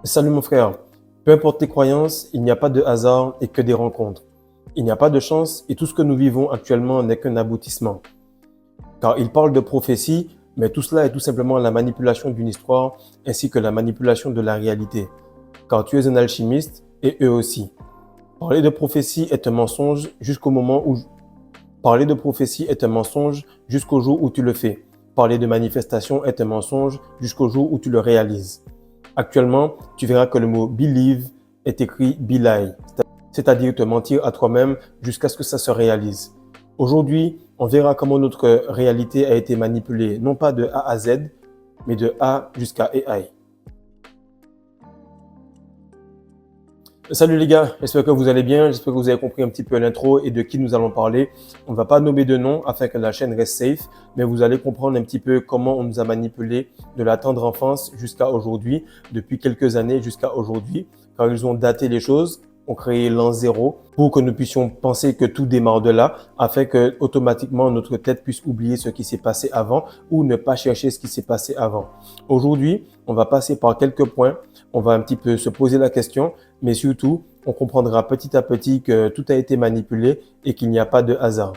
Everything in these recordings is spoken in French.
Salut mon frère, peu importe tes croyances, il n'y a pas de hasard et que des rencontres. Il n'y a pas de chance et tout ce que nous vivons actuellement n'est qu'un aboutissement. Car il parle de prophétie, mais tout cela est tout simplement la manipulation d'une histoire ainsi que la manipulation de la réalité. Car tu es un alchimiste et eux aussi. Parler de prophétie est un mensonge jusqu'au moment où Parler de prophétie est un mensonge jusqu'au jour où tu le fais. Parler de manifestation est un mensonge jusqu'au jour où tu le réalises. Actuellement, tu verras que le mot believe est écrit belie, c'est-à-dire te mentir à toi-même jusqu'à ce que ça se réalise. Aujourd'hui, on verra comment notre réalité a été manipulée, non pas de A à Z, mais de A jusqu'à AI. Salut les gars, j'espère que vous allez bien, j'espère que vous avez compris un petit peu l'intro et de qui nous allons parler. On ne va pas nommer de nom afin que la chaîne reste safe, mais vous allez comprendre un petit peu comment on nous a manipulé de la tendre enfance jusqu'à aujourd'hui, depuis quelques années jusqu'à aujourd'hui, car ils ont daté les choses, ont créé l'an zéro pour que nous puissions penser que tout démarre de là, afin que automatiquement notre tête puisse oublier ce qui s'est passé avant ou ne pas chercher ce qui s'est passé avant. Aujourd'hui, on va passer par quelques points, on va un petit peu se poser la question, mais surtout, on comprendra petit à petit que tout a été manipulé et qu'il n'y a pas de hasard.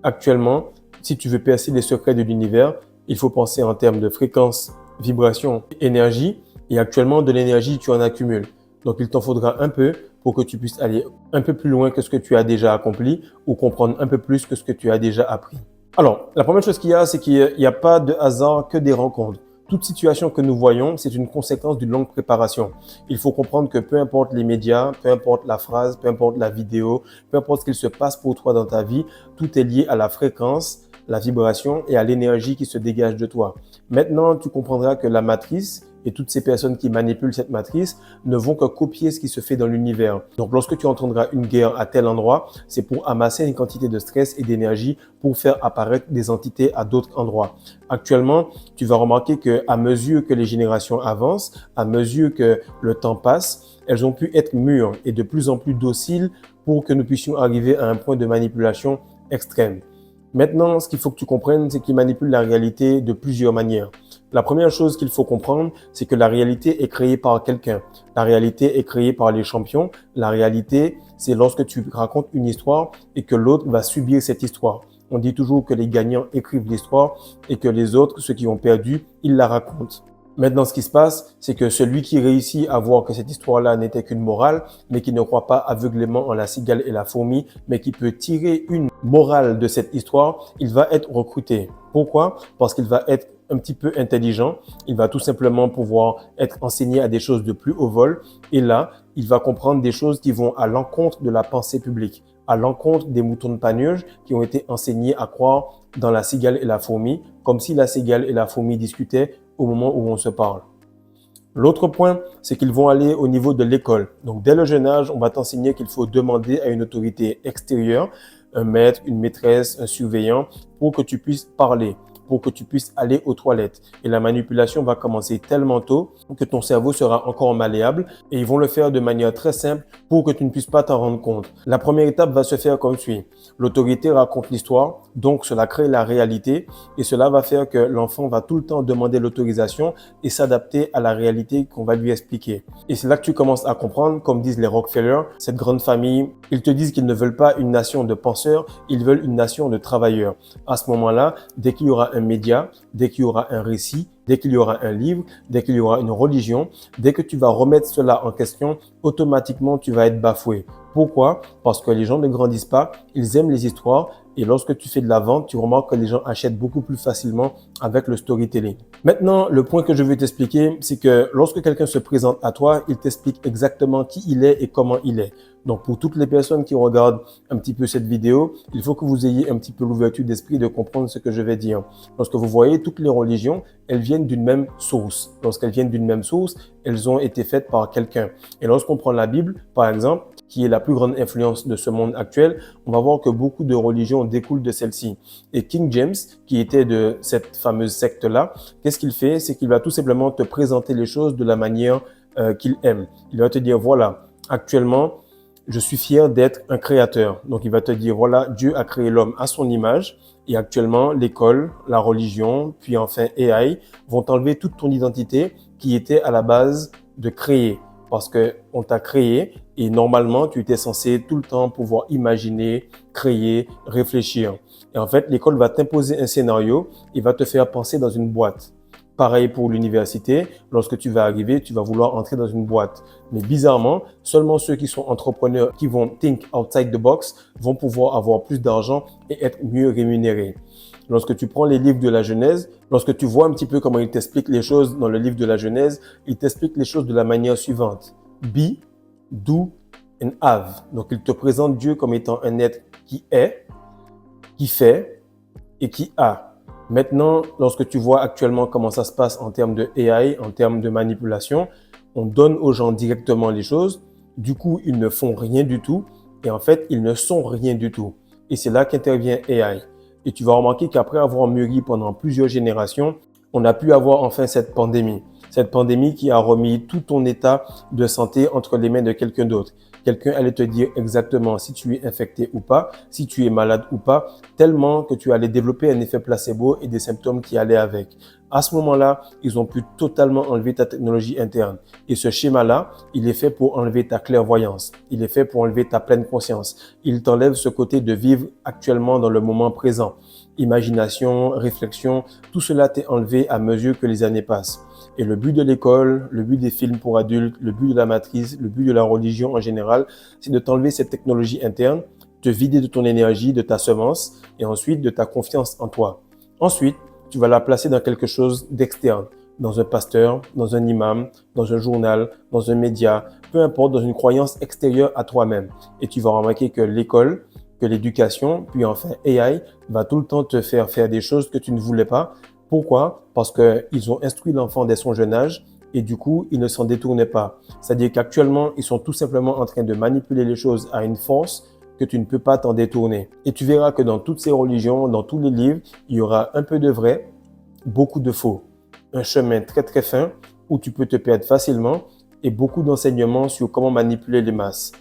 Actuellement, si tu veux percer les secrets de l'univers, il faut penser en termes de fréquence, vibration, énergie. Et actuellement, de l'énergie, tu en accumules. Donc, il t'en faudra un peu pour que tu puisses aller un peu plus loin que ce que tu as déjà accompli ou comprendre un peu plus que ce que tu as déjà appris. Alors, la première chose qu'il y a, c'est qu'il n'y a pas de hasard que des rencontres. Toute situation que nous voyons, c'est une conséquence d'une longue préparation. Il faut comprendre que peu importe les médias, peu importe la phrase, peu importe la vidéo, peu importe ce qu'il se passe pour toi dans ta vie, tout est lié à la fréquence, la vibration et à l'énergie qui se dégage de toi. Maintenant, tu comprendras que la matrice et toutes ces personnes qui manipulent cette matrice ne vont que copier ce qui se fait dans l'univers. Donc, lorsque tu entendras une guerre à tel endroit, c'est pour amasser une quantité de stress et d'énergie pour faire apparaître des entités à d'autres endroits. Actuellement, tu vas remarquer que à mesure que les générations avancent, à mesure que le temps passe, elles ont pu être mûres et de plus en plus dociles pour que nous puissions arriver à un point de manipulation extrême. Maintenant, ce qu'il faut que tu comprennes, c'est qu'ils manipulent la réalité de plusieurs manières. La première chose qu'il faut comprendre, c'est que la réalité est créée par quelqu'un. La réalité est créée par les champions. La réalité, c'est lorsque tu racontes une histoire et que l'autre va subir cette histoire. On dit toujours que les gagnants écrivent l'histoire et que les autres, ceux qui ont perdu, ils la racontent. Maintenant, ce qui se passe, c'est que celui qui réussit à voir que cette histoire-là n'était qu'une morale, mais qui ne croit pas aveuglément en la cigale et la fourmi, mais qui peut tirer une morale de cette histoire, il va être recruté. Pourquoi? Parce qu'il va être un petit peu intelligent, il va tout simplement pouvoir être enseigné à des choses de plus haut vol, et là, il va comprendre des choses qui vont à l'encontre de la pensée publique, à l'encontre des moutons de Panurge qui ont été enseignés à croire dans la cigale et la fourmi, comme si la cigale et la fourmi discutaient au moment où on se parle. L'autre point, c'est qu'ils vont aller au niveau de l'école. Donc, dès le jeune âge, on va t'enseigner qu'il faut demander à une autorité extérieure, un maître, une maîtresse, un surveillant, pour que tu puisses parler, pour que tu puisses aller aux toilettes. Et la manipulation va commencer tellement tôt que ton cerveau sera encore malléable et ils vont le faire de manière très simple pour que tu ne puisses pas t'en rendre compte. La première étape va se faire comme suit. L'autorité raconte l'histoire, donc cela crée la réalité et cela va faire que l'enfant va tout le temps demander l'autorisation et s'adapter à la réalité qu'on va lui expliquer. Et c'est là que tu commences à comprendre, comme disent les Rockefeller, cette grande famille, ils te disent qu'ils ne veulent pas une nation de penseurs, ils veulent une nation de travailleurs. À ce moment-là, dès qu'il y aura un média, dès qu'il y aura un récit, dès qu'il y aura un livre, dès qu'il y aura une religion, dès que tu vas remettre cela en question, automatiquement tu vas être bafoué. Pourquoi? Parce que les gens ne grandissent pas, ils aiment les histoires et lorsque tu fais de la vente, tu remarques que les gens achètent beaucoup plus facilement avec le storytelling. Maintenant, le point que je veux t'expliquer, c'est que lorsque quelqu'un se présente à toi, il t'explique exactement qui il est et comment il est. Donc, pour toutes les personnes qui regardent un petit peu cette vidéo, il faut que vous ayez un petit peu l'ouverture d'esprit de comprendre ce que je vais dire. Lorsque vous voyez toutes les religions, elles viennent d'une même source. Lorsqu'elles viennent d'une même source, elles ont été faites par quelqu'un. Et lorsqu'on prend la Bible, par exemple, qui est la plus grande influence de ce monde actuel, on va voir que beaucoup de religions découlent de celle-ci. Et King James, qui était de cette fameuse secte-là, qu'est-ce qu'il fait? C'est qu'il va tout simplement te présenter les choses de la manière qu'il aime. Il va te dire, voilà, actuellement, je suis fier d'être un créateur. Donc, il va te dire, voilà, Dieu a créé l'homme à son image. Et actuellement, l'école, la religion, puis enfin AI vont t'enlever toute ton identité qui était à la base de créer parce qu'on t'a créé et normalement, tu étais censé tout le temps pouvoir imaginer, créer, réfléchir. Et en fait, l'école va t'imposer un scénario, il va te faire penser dans une boîte. Pareil pour l'université, lorsque tu vas arriver, tu vas vouloir entrer dans une boîte. Mais bizarrement, seulement ceux qui sont entrepreneurs, qui vont think outside the box, vont pouvoir avoir plus d'argent et être mieux rémunérés. Lorsque tu prends les livres de la Genèse, lorsque tu vois un petit peu comment il t'explique les choses dans le livre de la Genèse, il t'explique les choses de la manière suivante. Be, do and have. Donc, il te présente Dieu comme étant un être qui est, qui fait et qui a. Maintenant, lorsque tu vois actuellement comment ça se passe en termes de AI, en termes de manipulation, on donne aux gens directement les choses. Du coup, ils ne font rien du tout. Et en fait, ils ne sont rien du tout. Et c'est là qu'intervient AI. Et tu vas remarquer qu'après avoir mûri pendant plusieurs générations, on a pu avoir enfin cette pandémie. Cette pandémie qui a remis tout ton état de santé entre les mains de quelqu'un d'autre. Quelqu'un allait te dire exactement si tu es infecté ou pas, si tu es malade ou pas, tellement que tu allais développer un effet placebo et des symptômes qui allaient avec. À ce moment-là, ils ont pu totalement enlever ta technologie interne. Et ce schéma-là, il est fait pour enlever ta clairvoyance. Il est fait pour enlever ta pleine conscience. Il t'enlève ce côté de vivre actuellement dans le moment présent. Imagination, réflexion, tout cela t'est enlevé à mesure que les années passent. Et le but de l'école, le but des films pour adultes, le but de la matrice, le but de la religion en général, c'est de t'enlever cette technologie interne, te vider de ton énergie, de ta semence et ensuite de ta confiance en toi. Ensuite, tu vas la placer dans quelque chose d'externe, dans un pasteur, dans un imam, dans un journal, dans un média, peu importe, dans une croyance extérieure à toi-même. Et tu vas remarquer que l'école, que l'éducation, puis enfin AI, va tout le temps te faire faire des choses que tu ne voulais pas. Pourquoi? Parce qu'ils ont instruit l'enfant dès son jeune âge et du coup, ils ne s'en détournaient pas. C'est-à-dire qu'actuellement, ils sont tout simplement en train de manipuler les choses à une force que tu ne peux pas t'en détourner. Et tu verras que dans toutes ces religions, dans tous les livres, il y aura un peu de vrai, beaucoup de faux. Un chemin très très fin où tu peux te perdre facilement et beaucoup d'enseignements sur comment manipuler les masses.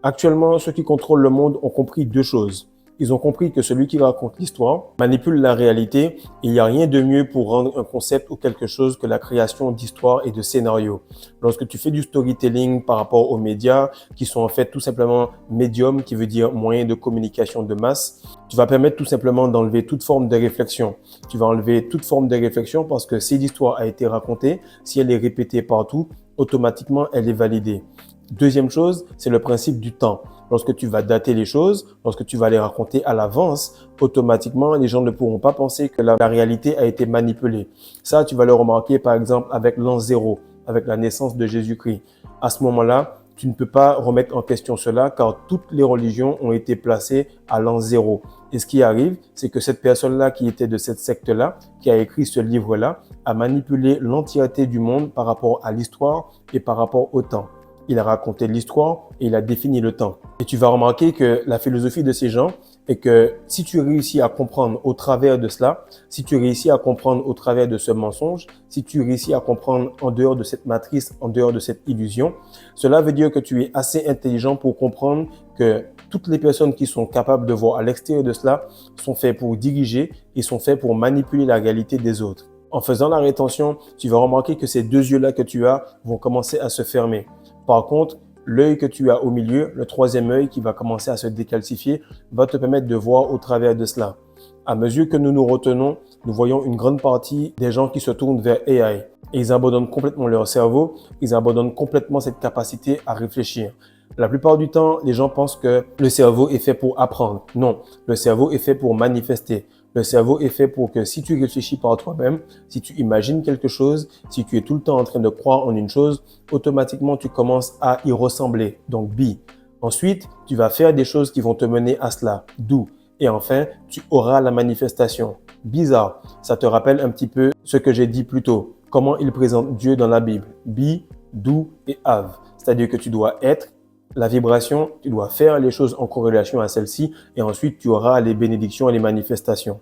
Actuellement, ceux qui contrôlent le monde ont compris deux choses. Ils ont compris que celui qui raconte l'histoire manipule la réalité et il n'y a rien de mieux pour rendre un concept ou quelque chose que la création d'histoires et de scénarios. Lorsque tu fais du storytelling par rapport aux médias, qui sont en fait tout simplement médium, qui veut dire moyen de communication de masse, tu vas permettre tout simplement d'enlever toute forme de réflexion. Tu vas enlever toute forme de réflexion parce que si l'histoire a été racontée, si elle est répétée partout, automatiquement elle est validée. Deuxième chose, c'est le principe du temps. Lorsque tu vas dater les choses, lorsque tu vas les raconter à l'avance, automatiquement, les gens ne pourront pas penser que la réalité a été manipulée. Ça, tu vas le remarquer par exemple avec l'an 0, avec la naissance de Jésus-Christ. À ce moment-là, tu ne peux pas remettre en question cela car toutes les religions ont été placées à l'an 0. Et ce qui arrive, c'est que cette personne-là qui était de cette secte-là, qui a écrit ce livre-là, a manipulé l'entièreté du monde par rapport à l'histoire et par rapport au temps. Il a raconté l'histoire et il a défini le temps. Et tu vas remarquer que la philosophie de ces gens est que si tu réussis à comprendre au travers de cela, si tu réussis à comprendre au travers de ce mensonge, si tu réussis à comprendre en dehors de cette matrice, en dehors de cette illusion, cela veut dire que tu es assez intelligent pour comprendre que toutes les personnes qui sont capables de voir à l'extérieur de cela sont faites pour diriger et sont faites pour manipuler la réalité des autres. En faisant la rétention, tu vas remarquer que ces deux yeux-là que tu as vont commencer à se fermer. Par contre, l'œil que tu as au milieu, le troisième œil qui va commencer à se décalcifier, va te permettre de voir au travers de cela. À mesure que nous nous retenons, nous voyons une grande partie des gens qui se tournent vers AI. Et ils abandonnent complètement leur cerveau, ils abandonnent complètement cette capacité à réfléchir. La plupart du temps, les gens pensent que le cerveau est fait pour apprendre. Non, le cerveau est fait pour manifester. Le cerveau est fait pour que si tu réfléchis par toi-même, si tu imagines quelque chose, si tu es tout le temps en train de croire en une chose, automatiquement tu commences à y ressembler. Donc, be. Ensuite, tu vas faire des choses qui vont te mener à cela. Do. Et enfin, tu auras la manifestation. Bizarre. Ça te rappelle un petit peu ce que j'ai dit plus tôt. Comment il présente Dieu dans la Bible. Be, do et have. C'est-à-dire que tu dois être la vibration, tu dois faire les choses en corrélation à celle-ci et ensuite tu auras les bénédictions et les manifestations.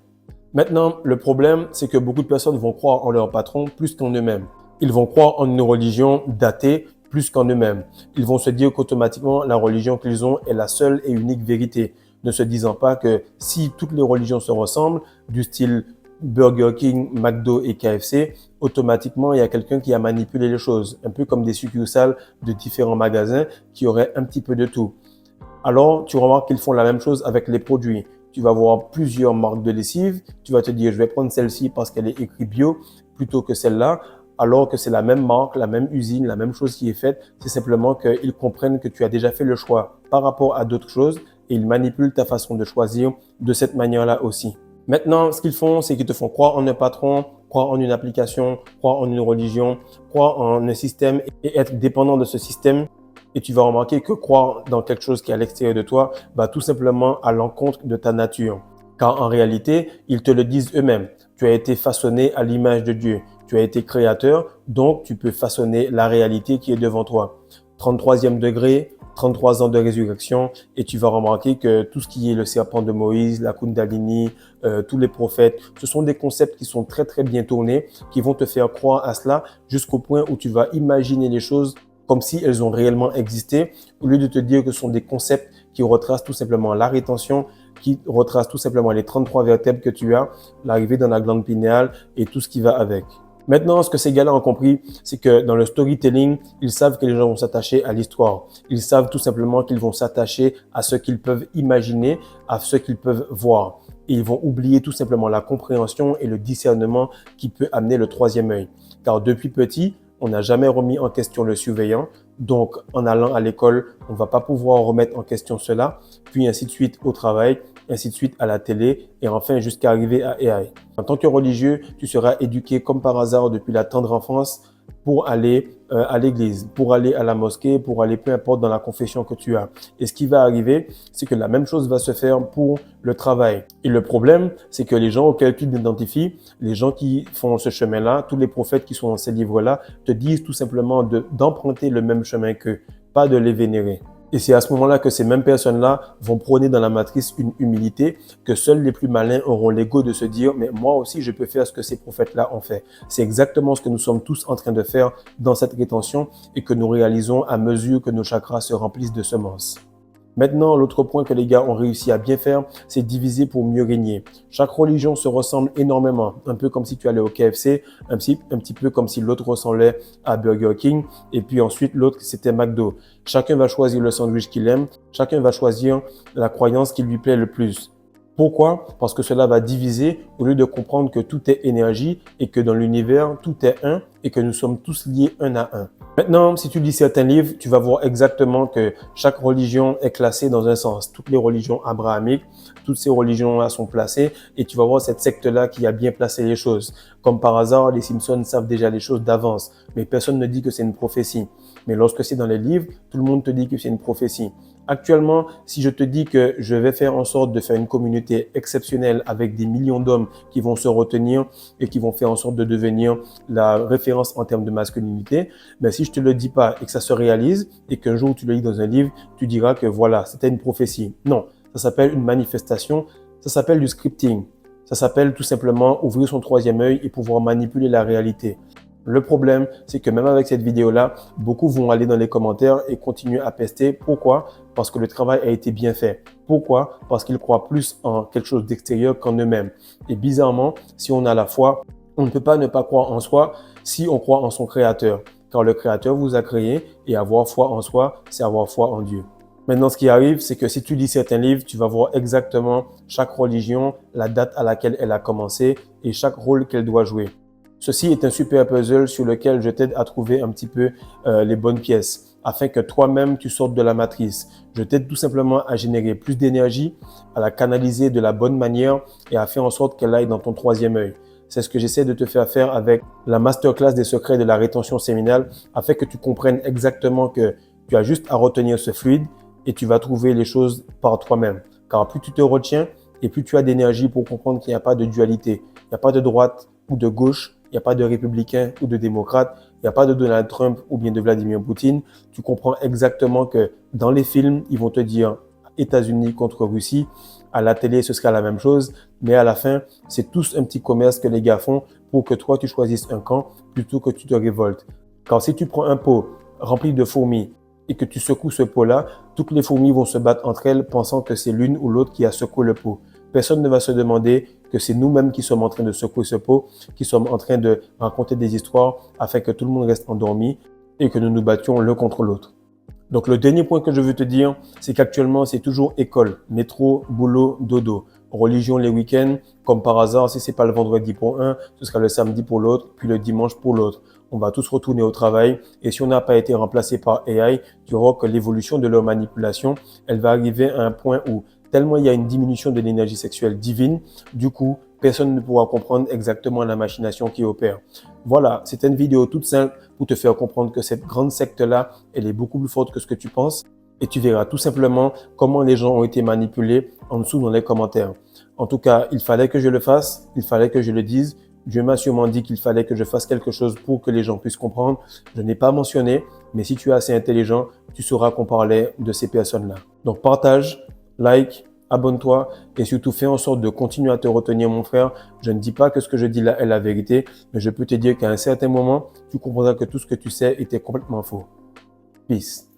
Maintenant, le problème, c'est que beaucoup de personnes vont croire en leur patron plus qu'en eux-mêmes. Ils vont croire en une religion datée plus qu'en eux-mêmes. Ils vont se dire qu'automatiquement, la religion qu'ils ont est la seule et unique vérité, ne se disant pas que si toutes les religions se ressemblent, du style Burger King, McDo et KFC, automatiquement, il y a quelqu'un qui a manipulé les choses, un peu comme des succursales de différents magasins qui auraient un petit peu de tout. Alors, tu remarques qu'ils font la même chose avec les produits. Tu vas voir plusieurs marques de lessive, tu vas te dire, je vais prendre celle-ci parce qu'elle est écrite bio plutôt que celle-là, alors que c'est la même marque, la même usine, la même chose qui est faite. C'est simplement qu'ils comprennent que tu as déjà fait le choix par rapport à d'autres choses et ils manipulent ta façon de choisir de cette manière-là aussi. Maintenant, ce qu'ils font, c'est qu'ils te font croire en un patron, croire en une application, croire en une religion, croire en un système et être dépendant de ce système. Et tu vas remarquer que croire dans quelque chose qui est à l'extérieur de toi va tout simplement à l'encontre de ta nature. Car en réalité, ils te le disent eux-mêmes. Tu as été façonné à l'image de Dieu. Tu as été créateur, donc tu peux façonner la réalité qui est devant toi. 33e degré, 33 ans de résurrection et tu vas remarquer que tout ce qui est le serpent de Moïse, la Kundalini, tous les prophètes, ce sont des concepts qui sont très très bien tournés, qui vont te faire croire à cela jusqu'au point où tu vas imaginer les choses comme si elles ont réellement existé, au lieu de te dire que ce sont des concepts qui retracent tout simplement la rétention, qui retracent tout simplement les 33 vertèbres que tu as, l'arrivée dans la glande pinéale et tout ce qui va avec. Maintenant, ce que ces gars-là ont compris, c'est que dans le storytelling, ils savent que les gens vont s'attacher à l'histoire. Ils savent tout simplement qu'ils vont s'attacher à ce qu'ils peuvent imaginer, à ce qu'ils peuvent voir. Et ils vont oublier tout simplement la compréhension et le discernement qui peut amener le troisième œil. Car depuis petit, on n'a jamais remis en question le surveillant. Donc, en allant à l'école, on ne va pas pouvoir remettre en question cela. Puis ainsi de suite au travail, ainsi de suite à la télé et enfin jusqu'à arriver à AI. En tant que religieux, tu seras éduqué comme par hasard depuis la tendre enfance pour aller à l'église, pour aller à la mosquée, pour aller peu importe dans la confession que tu as. Et ce qui va arriver, c'est que la même chose va se faire pour le travail. Et le problème, c'est que les gens auxquels tu t'identifies, les gens qui font ce chemin-là, tous les prophètes qui sont dans ces livres-là, te disent tout simplement d'emprunter le même chemin qu'eux, pas de les vénérer. Et c'est à ce moment-là que ces mêmes personnes-là vont prôner dans la matrice une humilité que seuls les plus malins auront l'ego de se dire « mais moi aussi je peux faire ce que ces prophètes-là ont fait ». C'est exactement ce que nous sommes tous en train de faire dans cette rétention et que nous réalisons à mesure que nos chakras se remplissent de semences. Maintenant, l'autre point que les gars ont réussi à bien faire, c'est diviser pour mieux régner. Chaque religion se ressemble énormément, un peu comme si tu allais au KFC, un petit peu comme si l'autre ressemblait à Burger King, et puis ensuite l'autre c'était McDo. Chacun va choisir le sandwich qu'il aime, chacun va choisir la croyance qui lui plaît le plus. Pourquoi? Parce que cela va diviser au lieu de comprendre que tout est énergie et que dans l'univers, tout est un et que nous sommes tous liés un à un. Maintenant, si tu lis certains livres, tu vas voir exactement que chaque religion est classée dans un sens. Toutes les religions abrahamiques, toutes ces religions-là sont placées et tu vas voir cette secte-là qui a bien placé les choses. Comme par hasard, les Simpsons savent déjà les choses d'avance, mais personne ne dit que c'est une prophétie. Mais lorsque c'est dans les livres, tout le monde te dit que c'est une prophétie. Actuellement, si je te dis que je vais faire en sorte de faire une communauté exceptionnelle avec des millions d'hommes qui vont se retenir et qui vont faire en sorte de devenir la référence en termes de masculinité, ben si je te le dis pas et que ça se réalise et qu'un jour tu le lis dans un livre, tu diras que voilà, c'était une prophétie. Non, ça s'appelle une manifestation, ça s'appelle du scripting. Ça s'appelle tout simplement ouvrir son troisième œil et pouvoir manipuler la réalité. Le problème, c'est que même avec cette vidéo-là, beaucoup vont aller dans les commentaires et continuer à pester. Pourquoi? Parce que le travail a été bien fait. Pourquoi? Parce qu'ils croient plus en quelque chose d'extérieur qu'en eux-mêmes. Et bizarrement, si on a la foi, on ne peut pas ne pas croire en soi si on croit en son créateur. Car le créateur vous a créé et avoir foi en soi, c'est avoir foi en Dieu. Maintenant, ce qui arrive, c'est que si tu lis certains livres, tu vas voir exactement chaque religion, la date à laquelle elle a commencé et chaque rôle qu'elle doit jouer. Ceci est un super puzzle sur lequel je t'aide à trouver un petit peu les bonnes pièces afin que toi-même tu sortes de la matrice. Je t'aide tout simplement à générer plus d'énergie, à la canaliser de la bonne manière et à faire en sorte qu'elle aille dans ton troisième œil. C'est ce que j'essaie de te faire avec la masterclass des secrets de la rétention séminale afin que tu comprennes exactement que tu as juste à retenir ce fluide et tu vas trouver les choses par toi-même. Car plus tu te retiens et plus tu as d'énergie pour comprendre qu'il n'y a pas de dualité, il n'y a pas de droite ou de gauche, il n'y a pas de républicain ou de démocrate, il n'y a pas de Donald Trump ou bien de Vladimir Poutine. Tu comprends exactement que dans les films, ils vont te dire États-Unis contre Russie. À la télé, ce sera la même chose. Mais à la fin, c'est tous un petit commerce que les gars font pour que toi, tu choisisses un camp plutôt que tu te révoltes. Car si tu prends un pot rempli de fourmis et que tu secoues ce pot-là, toutes les fourmis vont se battre entre elles pensant que c'est l'une ou l'autre qui a secoué le pot. personne ne va se demander que c'est nous-mêmes qui sommes en train de secouer ce pot, qui sommes en train de raconter des histoires afin que tout le monde reste endormi et que nous nous battions l'un contre l'autre. Donc le dernier point que je veux te dire, c'est qu'actuellement c'est toujours école, métro, boulot, dodo, religion les week-ends, comme par hasard, si c'est pas le vendredi pour un, ce sera le samedi pour l'autre, puis le dimanche pour l'autre. On va tous retourner au travail et si on n'a pas été remplacé par AI, tu verras que l'évolution de leur manipulation, elle va arriver à un point où tellement il y a une diminution de l'énergie sexuelle divine, du coup, personne ne pourra comprendre exactement la machination qui opère. Voilà, c'était une vidéo toute simple pour te faire comprendre que cette grande secte-là, elle est beaucoup plus forte que ce que tu penses. Et tu verras tout simplement comment les gens ont été manipulés en dessous dans les commentaires. En tout cas, il fallait que je le fasse, il fallait que je le dise. Dieu m'a sûrement dit qu'il fallait que je fasse quelque chose pour que les gens puissent comprendre. Je n'ai pas mentionné, mais si tu es assez intelligent, tu sauras qu'on parlait de ces personnes-là. Donc partage, like, abonne-toi et surtout fais en sorte de continuer à te retenir mon frère. Je ne dis pas que ce que je dis là est la vérité, mais je peux te dire qu'à un certain moment, tu comprendras que tout ce que tu sais était complètement faux. Peace.